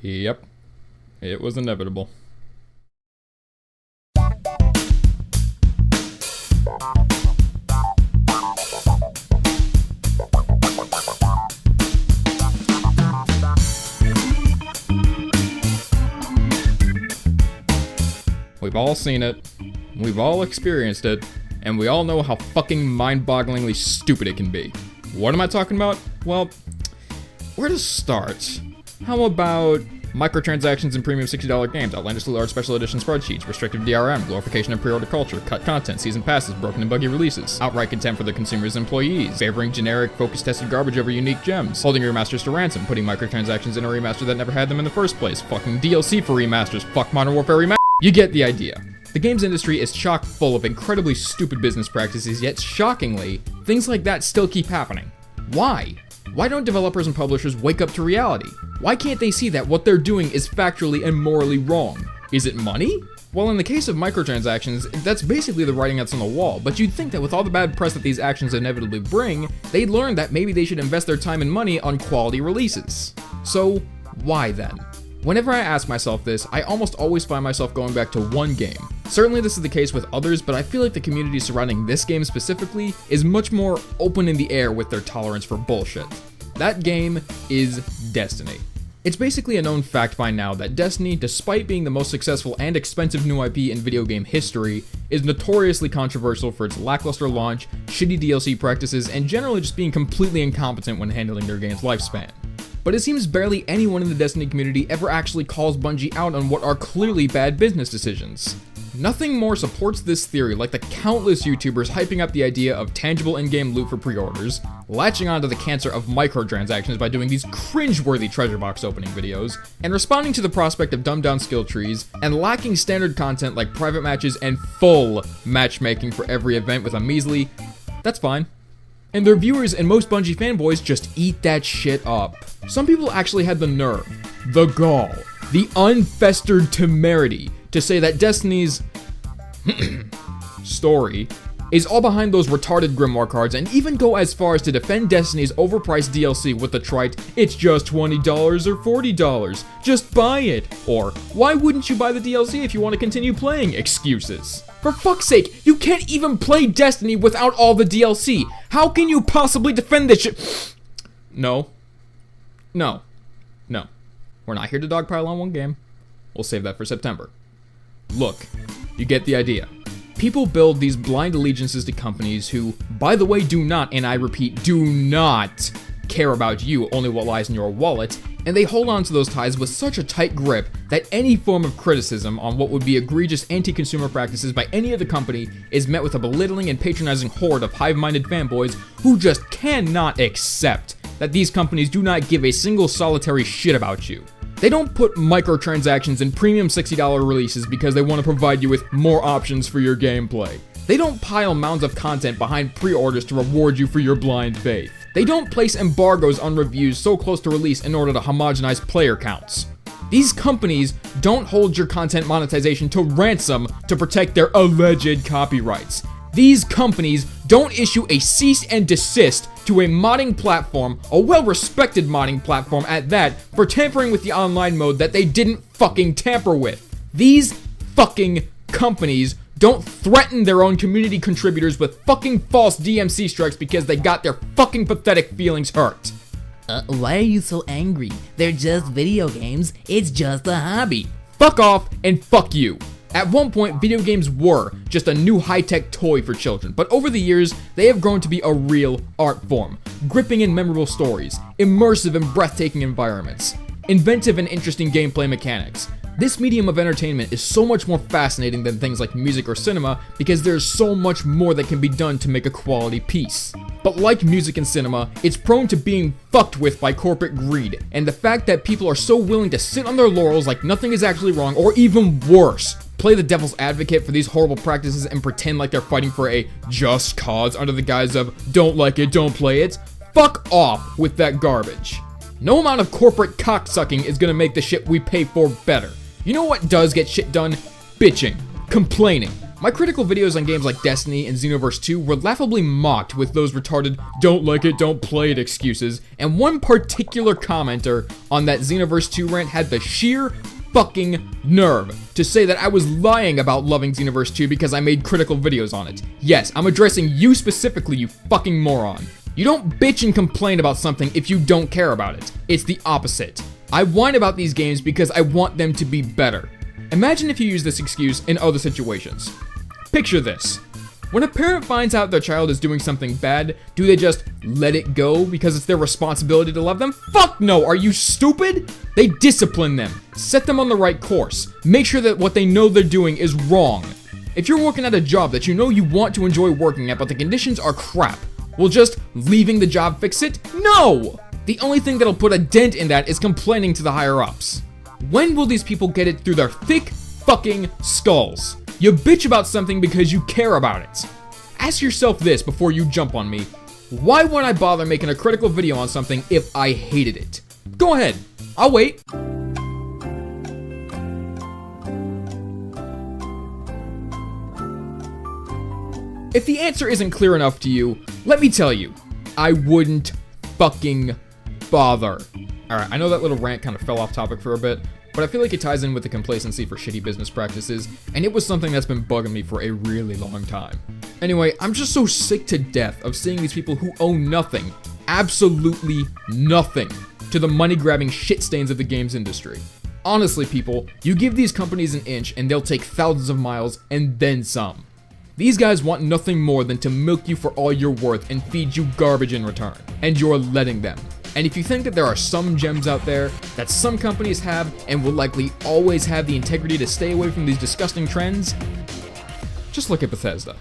Yep, it was inevitable. We've all seen it, we've all experienced it, and we all know how fucking mind-bogglingly stupid it can be. What am I talking about? Well, where to start? How about microtransactions in premium $60 games, outlandishly large special edition spreadsheets, restrictive DRM, glorification of pre-order culture, cut content, season passes, broken and buggy releases, outright contempt for the consumer's employees, favoring generic, focus-tested garbage over unique gems, holding remasters to ransom, putting microtransactions in a remaster that never had them in the first place, fucking DLC for remasters, fuck Modern Warfare Remastered. You get the idea. The games industry is chock full of incredibly stupid business practices, yet shockingly, things like that still keep happening. Why? Why don't developers and publishers wake up to reality? Why can't they see that what they're doing is factually and morally wrong? Is it money? Well, in the case of microtransactions, that's basically the writing that's on the wall, but you'd think that with all the bad press that these actions inevitably bring, they'd learn that maybe they should invest their time and money on quality releases. So, why then? Whenever I ask myself this, I almost always find myself going back to one game. Certainly this is the case with others, but I feel like the community surrounding this game specifically is much more open in the air with their tolerance for bullshit. That game is Destiny. It's basically a known fact by now that Destiny, despite being the most successful and expensive new IP in video game history, is notoriously controversial for its lackluster launch, shitty DLC practices, and generally just being completely incompetent when handling their game's lifespan. But it seems barely anyone in the Destiny community ever actually calls Bungie out on what are clearly bad business decisions. Nothing more supports this theory like the countless YouTubers hyping up the idea of tangible in-game loot for pre-orders, latching onto the cancer of microtransactions by doing these cringe-worthy treasure box opening videos, and responding to the prospect of dumbed-down skill trees, and lacking standard content like private matches and full matchmaking for every event with a measly, "That's fine." And their viewers and most Bungie fanboys just eat that shit up. Some people actually had the nerve, the gall, the unfestered temerity to say that Destiny's story is all behind those retarded Grimoire cards, and even go as far as to defend Destiny's overpriced DLC with the trite, "It's just $20 or $40, just buy it," or "Why wouldn't you buy the DLC if you want to continue playing?" excuses. For fuck's sake, you can't even play Destiny without all the DLC. How can you possibly defend this shit? No. We're not here to dogpile on one game. We'll save that for September. Look, you get the idea. People build these blind allegiances to companies who, by the way, do not, and I repeat, do not care about you, only what lies in your wallet, and they hold on to those ties with such a tight grip that any form of criticism on what would be egregious anti-consumer practices by any other company is met with a belittling and patronizing horde of hive-minded fanboys who just cannot accept that these companies do not give a single solitary shit about you. They don't put microtransactions in premium $60 releases because they want to provide you with more options for your gameplay. They don't pile mounds of content behind pre-orders to reward you for your blind faith. They don't place embargoes on reviews so close to release in order to homogenize player counts. These companies don't hold your content monetization to ransom to protect their alleged copyrights. These companies don't issue a cease and desist to a modding platform, a well-respected modding platform at that, for tampering with the online mode that they didn't fucking tamper with. These fucking companies don't threaten their own community contributors with fucking false DMC strikes because they got their fucking pathetic feelings hurt. Why are you so angry? They're just video games. It's just a hobby. Fuck off and fuck you. At one point, video games were just a new high-tech toy for children, but over the years, they have grown to be a real art form, gripping and memorable stories, immersive and breathtaking environments, inventive and interesting gameplay mechanics. This medium of entertainment is so much more fascinating than things like music or cinema because there's so much more that can be done to make a quality piece. But like music and cinema, it's prone to being fucked with by corporate greed, and the fact that people are so willing to sit on their laurels like nothing is actually wrong, or even worse, play the devil's advocate for these horrible practices and pretend like they're fighting for a just cause under the guise of don't like it, don't play it. Fuck off with that garbage. No amount of corporate cocksucking is gonna make the shit we pay for better. You know what does get shit done? Bitching, complaining, My critical videos on games like Destiny and Xenoverse 2 were laughably mocked with those retarded "don't like it, don't play it" excuses, and one particular commenter on that Xenoverse 2 rant had the sheer fucking nerve to say that I was lying about loving Xenoverse 2 because I made critical videos on it. Yes, I'm addressing you specifically, you fucking moron. You don't bitch and complain about something if you don't care about it. It's the opposite. I whine about these games because I want them to be better. Imagine if you use this excuse in other situations. Picture this. When a parent finds out their child is doing something bad, do they just let it go because it's their responsibility to love them? Fuck no, are you stupid? They discipline them, set them on the right course, make sure that what they know they're doing is wrong. If you're working at a job that you know you want to enjoy working at but the conditions are crap, will just leaving the job fix it? No! The only thing that'll put a dent in that is complaining to the higher ups. When will these people get it through their thick fucking skulls? You bitch about something because you care about it. Ask yourself this before you jump on me. Why would I bother making a critical video on something if I hated it? Go ahead. I'll wait. If the answer isn't clear enough to you, let me tell you, I wouldn't fucking bother. Alright, I know that little rant kind of fell off topic for a bit, but I feel like it ties in with the complacency for shitty business practices, and it was something that's been bugging me for a really long time. Anyway, I'm just so sick to death of seeing these people who owe nothing, absolutely nothing, to the money-grabbing shit stains of the games industry. Honestly, people, you give these companies an inch and they'll take thousands of miles and then some. These guys want nothing more than to milk you for all you're worth and feed you garbage in return, and you're letting them. And if you think that there are some gems out there that some companies have and will likely always have the integrity to stay away from these disgusting trends, just look at Bethesda.